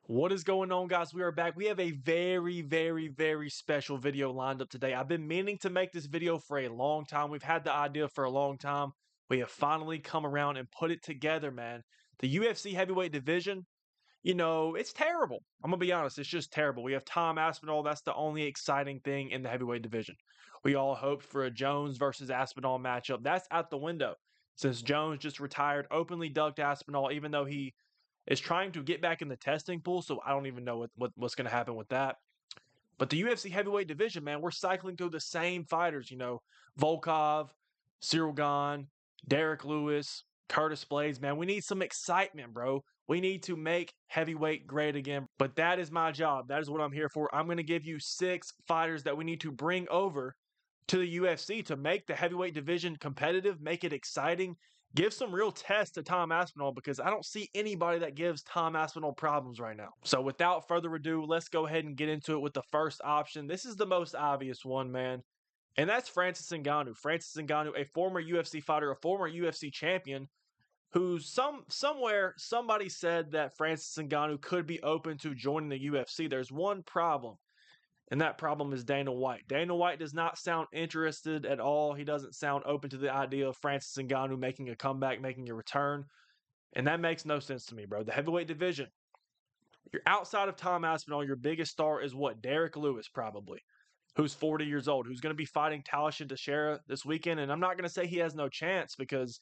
What is going on, guys? We are back. We have a very special video lined up today. I've been meaning to make this video for a long time. We've had the idea for a long time. We have finally come around and put it together, man. The UFC heavyweight division, it's terrible. I'm going to be honest. It's just terrible. We have Tom Aspinall. That's the only exciting thing in the heavyweight division. We all hoped for a Jones versus Aspinall matchup. That's out the window since Jones just retired, openly ducked Aspinall, even though he is trying to get back in the testing pool. So I don't even know what's going to happen with that. But the UFC heavyweight division, man, we're cycling through the same fighters. Volkov, Cyril Gane, Derek Lewis, Curtis Blades. Man, we need some excitement, bro. We need to make heavyweight great again. But that is my job. That is what I'm here for. I'm going to give you 6 fighters that we need to bring over to the UFC to make the heavyweight division competitive, make it exciting, give some real tests to Tom Aspinall, because I don't see anybody that gives Tom Aspinall problems right now. So without further ado, let's go ahead and get into it with the first option. This is the most obvious one, man. And that's Francis Ngannou. Francis Ngannou, a former UFC fighter, a former UFC champion, who somewhere somebody said that Francis Ngannou could be open to joining the UFC. There's one problem, and that problem is Dana White. Dana White does not sound interested at all. He doesn't sound open to the idea of Francis Ngannou making a comeback, making a return. And that makes no sense to me, bro. The heavyweight division, you're outside of Tom Aspinall, your biggest star is what? Derek Lewis, probably, who's 40 years old, who's going to be fighting Talashin Teixeira this weekend. And I'm not going to say he has no chance, because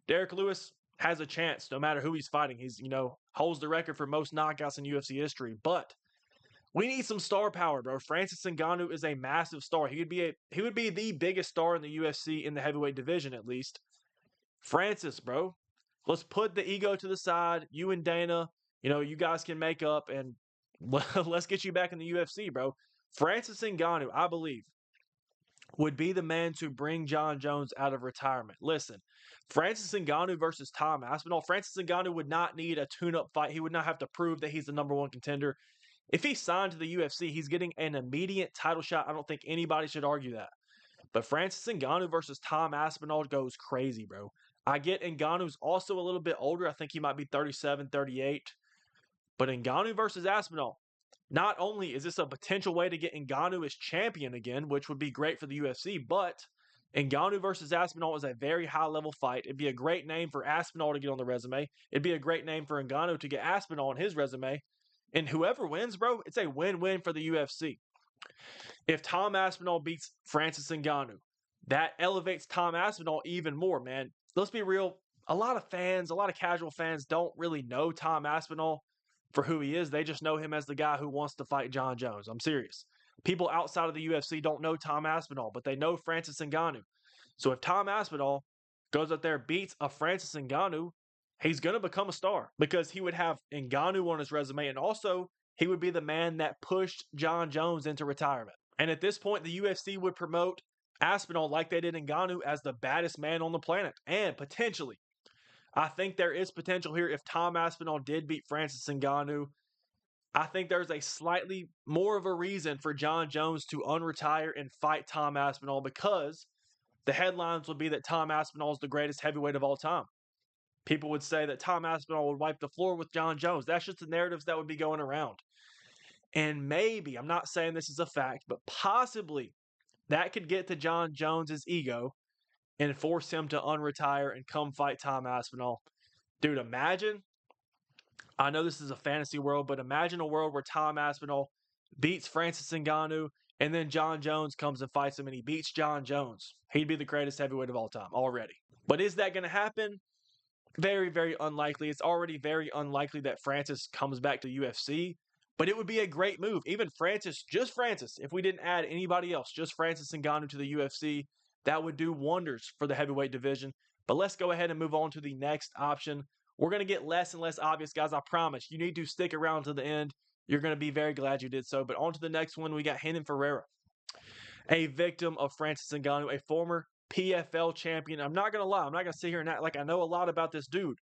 Derek Lewis has a chance no matter who he's fighting. He's, holds the record for most knockouts in UFC history. But we need some star power, bro. Francis Ngannou is a massive star. He would be the biggest star in the UFC in the heavyweight division, at least. Francis, bro. Let's put the ego to the side. You and Dana, you guys can make up, and let's get you back in the UFC, bro. Francis Ngannou, I believe, would be the man to bring Jon Jones out of retirement. Listen, Francis Ngannou versus Tom Aspinall. Francis Ngannou would not need a tune-up fight. He would not have to prove that he's the #1 contender. If he signed to the UFC, he's getting an immediate title shot. I don't think anybody should argue that. But Francis Ngannou versus Tom Aspinall goes crazy, bro. I get Ngannou's also a little bit older. I think he might be 37, 38. But Ngannou versus Aspinall, not only is this a potential way to get Ngannou as champion again, which would be great for the UFC, but Ngannou versus Aspinall is a very high-level fight. It'd be a great name for Aspinall to get on the resume. It'd be a great name for Ngannou to get Aspinall on his resume. And whoever wins, bro, it's a win-win for the UFC. If Tom Aspinall beats Francis Ngannou, that elevates Tom Aspinall even more, man. Let's be real. A lot of casual fans don't really know Tom Aspinall for who he is. They just know him as the guy who wants to fight Jon Jones. I'm serious. People outside of the UFC don't know Tom Aspinall, but they know Francis Ngannou. So if Tom Aspinall goes up there, beats a Francis Ngannou, he's going to become a star, because he would have Ngannou on his resume, and also he would be the man that pushed Jon Jones into retirement. And at this point, the UFC would promote Aspinall like they did Ngannou as the baddest man on the planet. And potentially, I think there is potential here if Tom Aspinall did beat Francis Ngannou. I think there's a slightly more of a reason for Jon Jones to unretire and fight Tom Aspinall, because the headlines would be that Tom Aspinall is the greatest heavyweight of all time. People would say that Tom Aspinall would wipe the floor with Jon Jones. That's just the narratives that would be going around. And maybe, I'm not saying this is a fact, but possibly that could get to Jon Jones's ego and force him to unretire and come fight Tom Aspinall. Dude, imagine, I know this is a fantasy world, but imagine a world where Tom Aspinall beats Francis Ngannou, and then Jon Jones comes and fights him, and he beats Jon Jones. He'd be the greatest heavyweight of all time already. But is that going to happen? Very unlikely. It's already very unlikely that Francis comes back to UFC, but it would be a great move. Even Francis, just Francis, if we didn't add anybody else, just Francis Ngannou to the UFC, that would do wonders for the heavyweight division. But let's go ahead and move on to the next option. We're going to get less and less obvious, guys. I promise. You need to stick around to the end. You're going to be very glad you did so. But on to the next one, we got Hannon Ferrer, a victim of Francis Ngannou, a former PFL champion. I'm not going to lie. I'm not going to sit here and act like I know a lot about this dude.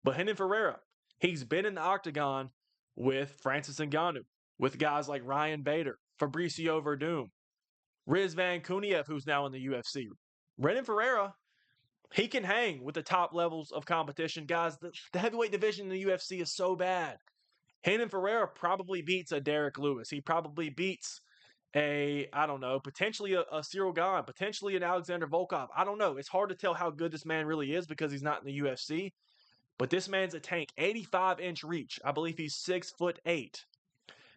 But Hannon Ferrer, he's been in the octagon with Francis Ngannou, with guys like Ryan Bader, Fabricio Verdum, Rizvan Kuniev, who's now in the UFC. Hannon Ferrer, he can hang with the top levels of competition. Guys, the heavyweight division in the UFC is so bad. Hannon Ferrer probably beats a Derek Lewis. He probably beats I don't know, potentially a Cyril Gane, potentially an Alexander Volkov. I don't know. It's hard to tell how good this man really is because he's not in the UFC. But this man's a tank, 85-inch reach. I believe he's 6'8".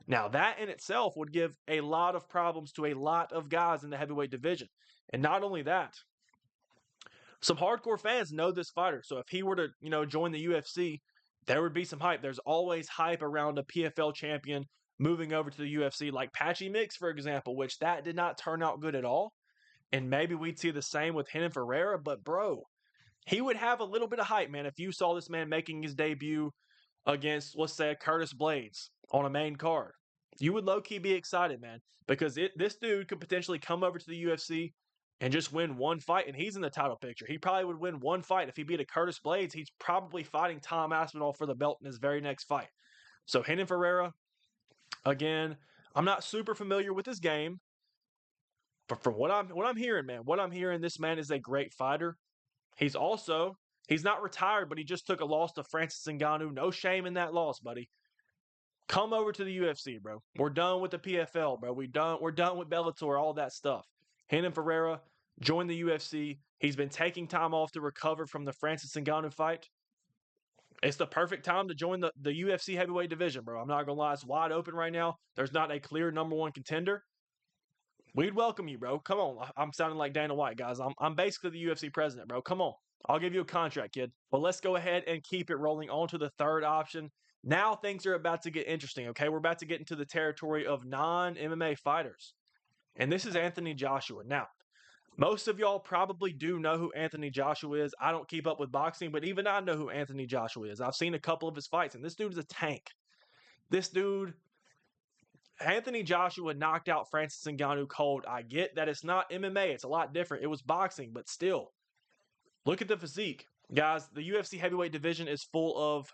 Now, that in itself would give a lot of problems to a lot of guys in the heavyweight division. And not only that, some hardcore fans know this fighter. So if he were to, join the UFC, there would be some hype. There's always hype around a PFL champion moving over to the UFC, like Patchy Mix, for example, which that did not turn out good at all. And maybe we'd see the same with Hannon Ferrer, but bro, he would have a little bit of hype, man, if you saw this man making his debut against, let's say, Curtis Blades on a main card. You would low-key be excited, man, because this dude could potentially come over to the UFC and just win one fight, and he's in the title picture. He probably would win one fight. If he beat a Curtis Blades, he's probably fighting Tom Aspinall for the belt in his very next fight. So Hannon Ferrer, again, I'm not super familiar with his game, but from what I'm hearing, man, this man is a great fighter. He's not retired, but he just took a loss to Francis Ngannou. No shame in that loss, buddy. Come over to the UFC, bro. We're done with the PFL, bro. We're done with Bellator, all that stuff. Hannon Ferrer joined the UFC. He's been taking time off to recover from the Francis Ngannou fight. It's the perfect time to join the UFC heavyweight division, bro. I'm not going to lie. It's wide open right now. There's not a clear number one contender. We'd welcome you, bro. Come on. I'm sounding like Dana White, guys. I'm basically the UFC president, bro. Come on. I'll give you a contract, kid. Well, let's go ahead and keep it rolling on to the third option. Now things are about to get interesting, okay? We're about to get into the territory of non-MMA fighters. And this is Anthony Joshua. Now, most of y'all probably do know who Anthony Joshua is. I don't keep up with boxing, but even I know who Anthony Joshua is. I've seen a couple of his fights, and this dude is a tank. Anthony Joshua knocked out Francis Ngannou cold. I get that it's not MMA. It's a lot different. It was boxing, but still. Look at the physique. Guys, the UFC heavyweight division is full of,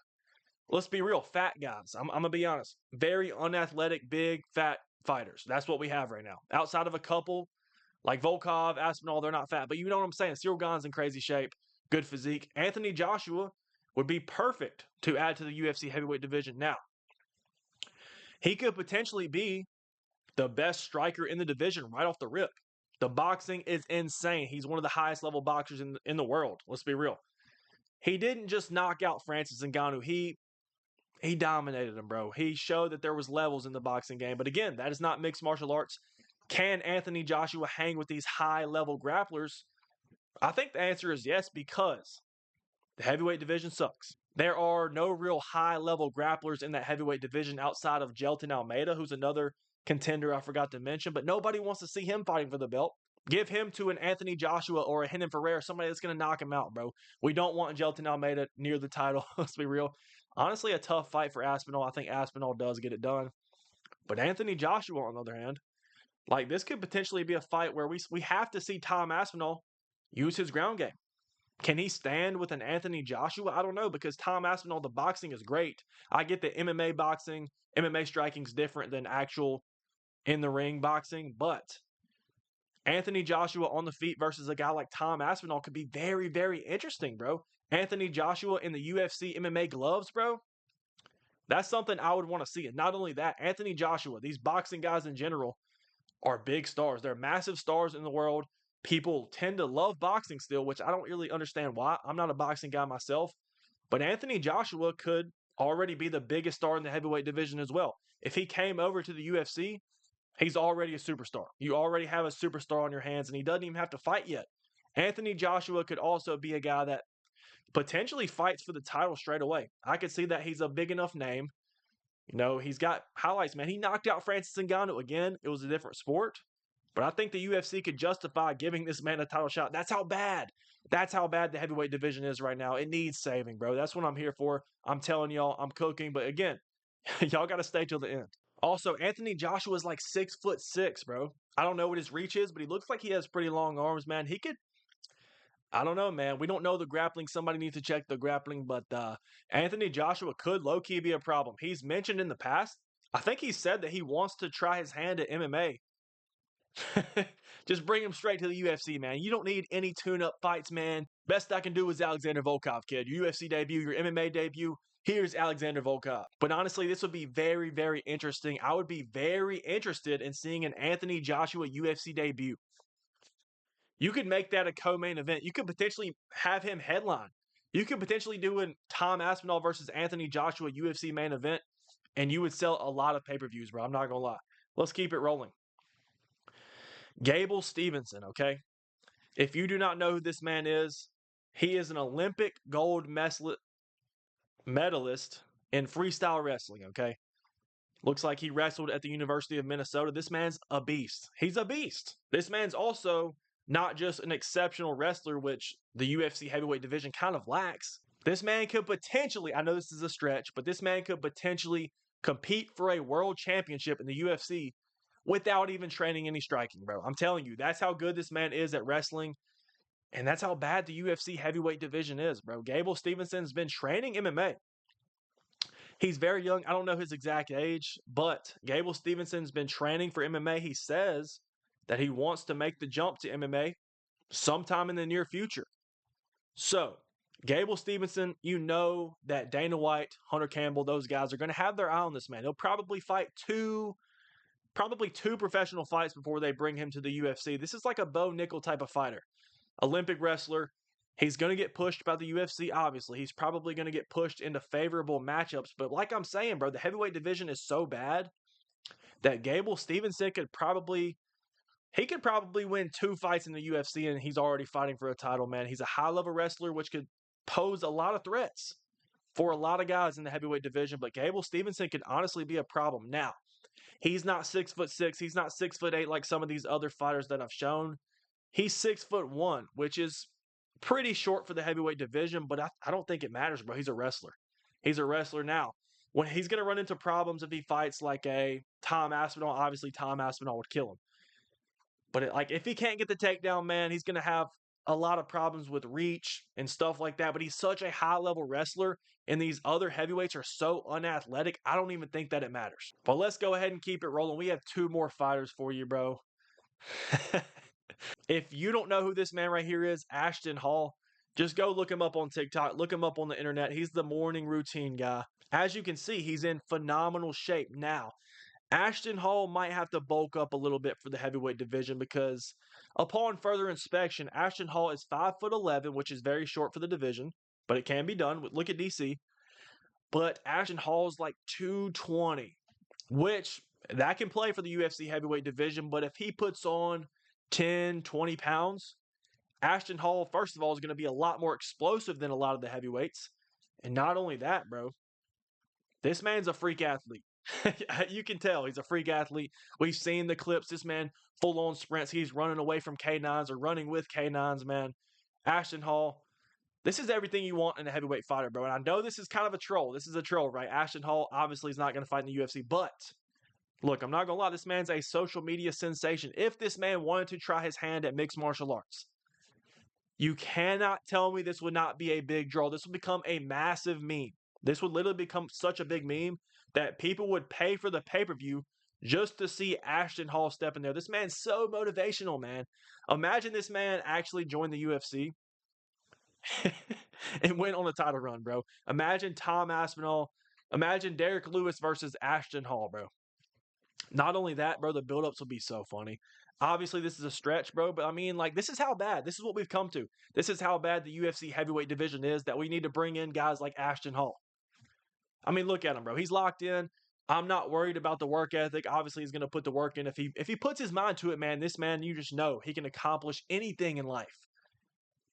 let's be real, fat guys. I'm going to be honest. Very unathletic, big, fat fighters. That's what we have right now. Outside of a couple, like Volkov, Aspinall, they're not fat. But you know what I'm saying? Cyril Gane's in crazy shape. Good physique. Anthony Joshua would be perfect to add to the UFC heavyweight division. Now, he could potentially be the best striker in the division right off the rip. The boxing is insane. He's one of the highest level boxers in the world. Let's be real. He didn't just knock out Francis Ngannou. He dominated him, bro. He showed that there was levels in the boxing game. But again, that is not mixed martial arts. Can Anthony Joshua hang with these high-level grapplers? I think the answer is yes, because the heavyweight division sucks. There are no real high-level grapplers in that heavyweight division outside of Jelton Almeida, who's another contender I forgot to mention, but nobody wants to see him fighting for the belt. Give him to an Anthony Joshua or a Hannon Ferrer, somebody that's going to knock him out, bro. We don't want Jelton Almeida near the title. Let's be real. Honestly, a tough fight for Aspinall. I think Aspinall does get it done. But Anthony Joshua, on the other hand, like this could potentially be a fight where we have to see Tom Aspinall use his ground game. Can he stand with an Anthony Joshua? I don't know, because Tom Aspinall, the boxing is great. I get that MMA boxing, MMA striking is different than actual in-the-ring boxing, but Anthony Joshua on the feet versus a guy like Tom Aspinall could be very, very interesting, bro. Anthony Joshua in the UFC MMA gloves, bro. That's something I would want to see. And not only that, Anthony Joshua, these boxing guys in general are big stars. They're massive stars in the world. People tend to love boxing still, which I don't really understand why. I'm not a boxing guy myself. But Anthony Joshua could already be the biggest star in the heavyweight division as well. If he came over to the UFC, he's already a superstar. You already have a superstar on your hands, and he doesn't even have to fight yet. Anthony Joshua could also be a guy that potentially fights for the title straight away. I could see that he's a big enough name. You know, he's got highlights, man. He knocked out Francis Ngannou again. It was a different sport. But I think the UFC could justify giving this man a title shot. That's how bad the heavyweight division is right now. It needs saving, bro. That's what I'm here for. I'm telling y'all, I'm cooking. But again, y'all got to stay till the end. Also, Anthony Joshua is like 6'6", bro. I don't know what his reach is, but he looks like he has pretty long arms, man. He could, I don't know, man. We don't know the grappling. Somebody needs to check the grappling. But Anthony Joshua could low-key be a problem. He's mentioned in the past, I think he said that he wants to try his hand at MMA. Just bring him straight to the UFC, man. You don't need any tune-up fights, man. Best I can do is Alexander Volkov, kid. Your UFC debut, your MMA debut. here's Alexander Volkov. But honestly, this would be very, very interesting. I would be very interested in seeing an Anthony Joshua UFC debut. You could make that a co-main event. You could potentially have him headline. You could potentially do a Tom Aspinall versus Anthony Joshua UFC main event, and you would sell a lot of pay-per-views, bro. I'm not gonna lie. Let's keep it rolling. Gable Stevenson, okay? If you do not know who this man is, he is an Olympic gold medalist in freestyle wrestling, okay? Looks like he wrestled at the University of Minnesota. This man's a beast. He's a beast. This man's also not just an exceptional wrestler, which the UFC heavyweight division kind of lacks. This man could potentially, I know this is a stretch, but this man could potentially compete for a world championship in the UFC without even training any striking, bro. I'm telling you, that's how good this man is at wrestling. And that's how bad the UFC heavyweight division is, bro. Gable Stevenson's been training MMA. He's very young. I don't know his exact age, but Gable Stevenson's been training for MMA. He says that he wants to make the jump to MMA sometime in the near future. So, Gable Stevenson, you know that Dana White, Hunter Campbell, those guys are going to have their eye on this man. He'll probably fight two professional fights before they bring him to the UFC. This is like a Bo Nickel type of fighter. Olympic wrestler. He's going to get pushed by the UFC, obviously. He's probably going to get pushed into favorable matchups. But like I'm saying, bro, the heavyweight division is so bad that Gable Stevenson could probably win 2 fights in the UFC, and he's already fighting for a title, man. He's a high-level wrestler, which could pose a lot of threats for a lot of guys in the heavyweight division. But Gable Stevenson could honestly be a problem. Now, he's not 6'6". He's not 6'8" like some of these other fighters that I've shown. He's 6'1", which is pretty short for the heavyweight division, but I don't think it matters, bro. He's a wrestler. He's a wrestler now. When he's going to run into problems if he fights like a Tom Aspinall, obviously Tom Aspinall would kill him. But if he can't get the takedown, man, he's going to have a lot of problems with reach and stuff like that. But he's such a high-level wrestler, and these other heavyweights are so unathletic, I don't even think that it matters. But let's go ahead and keep it rolling. We have 2 more fighters for you, bro. If you don't know who this man right here is, Ashton Hall, just go look him up on TikTok. Look him up on the internet. He's the morning routine guy. As you can see, he's in phenomenal shape. Now, Ashton Hall might have to bulk up a little bit for the heavyweight division because upon further inspection, Ashton Hall is 5'11", which is very short for the division, but it can be done. Look at DC. But Ashton Hall is like 220, which that can play for the UFC heavyweight division, but if he puts on 10, 20 pounds, Ashton Hall, first of all, is going to be a lot more explosive than a lot of the heavyweights. And not only that, bro, this man's a freak athlete. You can tell he's a freak athlete. We've seen the clips. This man, full-on sprints. He's running away from K9s or running with K9s, man. Ashton Hall, this is everything you want in a heavyweight fighter, bro. And I know this is kind of a troll. This is a troll, right? Ashton Hall obviously is not going to fight in the UFC, but look, I'm not going to lie. This man's a social media sensation. If this man wanted to try his hand at mixed martial arts, you cannot tell me this would not be a big draw. This would become a massive meme. This would literally become such a big meme that people would pay for the pay-per-view just to see Ashton Hall step in there. This man's so motivational, man. Imagine this man actually joined the UFC and went on a title run, bro. Imagine Tom Aspinall. Imagine Derek Lewis versus Ashton Hall, bro. Not only that, bro, the build-ups will be so funny. Obviously, this is a stretch, bro, but I mean, like, this is how bad. This is what we've come to. This is how bad the UFC heavyweight division is, that we need to bring in guys like Ashton Hall. I mean, look at him, bro. He's locked in. I'm not worried about the work ethic. Obviously, he's going to put the work in. If he puts his mind to it, man, this man, you just know he can accomplish anything in life.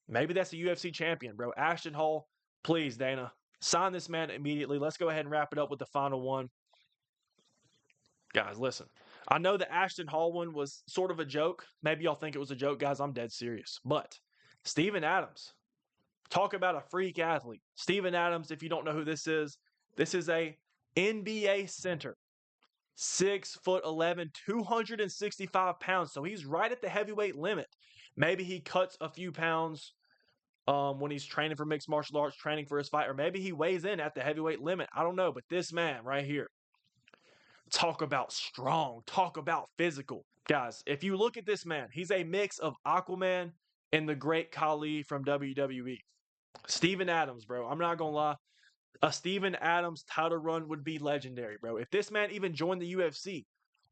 Maybe that's a UFC champion, bro. Ashton Hall, please, Dana, sign this man immediately. Let's go ahead and wrap it up with the final one. Guys, listen. I know the Ashton Hall one was sort of a joke. Maybe y'all think it was a joke, guys. I'm dead serious. But Steven Adams, talk about a freak athlete. Steven Adams, if you don't know who this is a NBA center. 6'11", 265 pounds. So he's right at the heavyweight limit. Maybe he cuts a few pounds when he's training for mixed martial arts, training for his fight. Or maybe he weighs in at the heavyweight limit. I don't know. But this man right here, talk about strong. Talk about physical. Guys, if you look at this man, he's a mix of Aquaman and the Great Khali from WWE. Steven Adams, bro. I'm not going to lie. A Steven Adams title run would be legendary, bro. If this man even joined the UFC.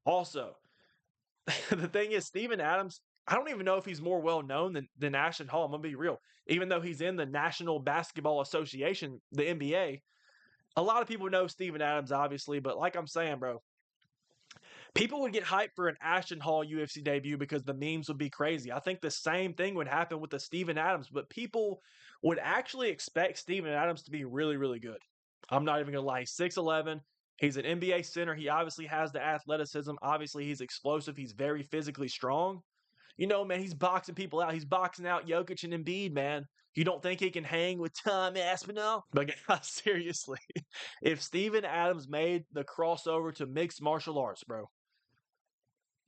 Also, the thing is, Steven Adams, I don't even know if he's more well known than Ashton Hall. I'm gonna be real. Even though he's in the National Basketball Association, the NBA, a lot of people know Steven Adams, obviously. But like I'm saying, bro, people would get hyped for an Ashton Hall UFC debut because the memes would be crazy. I think the same thing would happen with the Steven Adams, but people would actually expect Steven Adams to be really, really good. I'm not even gonna lie. He's 6'11. He's an NBA center. He obviously has the athleticism. Obviously, he's explosive. He's very physically strong. You know, man, he's boxing people out. He's boxing out Jokic and Embiid, man. You don't think he can hang with Tom Aspinall? But seriously, if Steven Adams made the crossover to mixed martial arts, bro,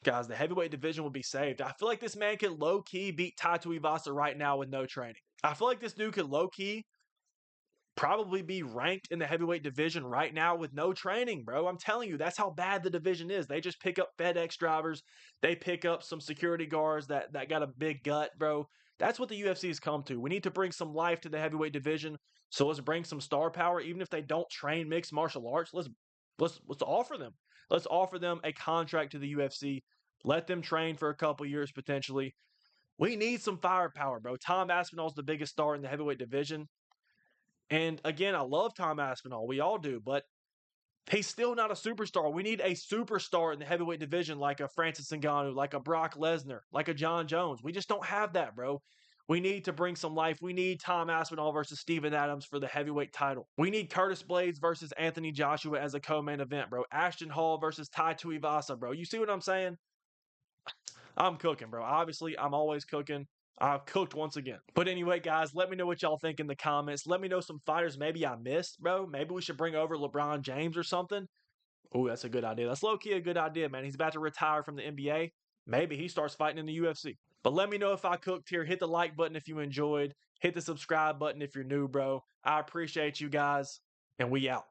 guys, the heavyweight division would be saved. I feel like this man could low key beat Tai Tuivasa right now with no training. I feel like this dude could low key probably be ranked in the heavyweight division right now with no training, bro. I'm telling you, that's how bad the division is. They just pick up FedEx drivers. They pick up some security guards that got a big gut, bro. That's what the UFC has come to. We need to bring some life to the heavyweight division. So let's bring some star power, even if they don't train mixed martial arts. Let's offer them. Let's offer them a contract to the UFC. Let them train for a couple years potentially. We need some firepower, bro. Tom Aspinall's the biggest star in the heavyweight division. And again, I love Tom Aspinall. We all do, but he's still not a superstar. We need a superstar in the heavyweight division like a Francis Ngannou, like a Brock Lesnar, like a John Jones. We just don't have that, bro. We need to bring some life. We need Tom Aspinall versus Steven Adams for the heavyweight title. We need Curtis Blades versus Anthony Joshua as a co-main event, bro. Ashton Hall versus Tai Tuivasa, bro. You see what I'm saying? I'm cooking, bro. Obviously, I'm always cooking. I've cooked once again. But anyway, guys, let me know what y'all think in the comments. Let me know some fighters maybe I missed, bro. Maybe we should bring over LeBron James or something. Oh, that's a good idea. That's low-key a good idea, man. He's about to retire from the NBA. Maybe he starts fighting in the UFC. But let me know if I cooked here. Hit the like button if you enjoyed. Hit the subscribe button if you're new, bro. I appreciate you guys, and we out.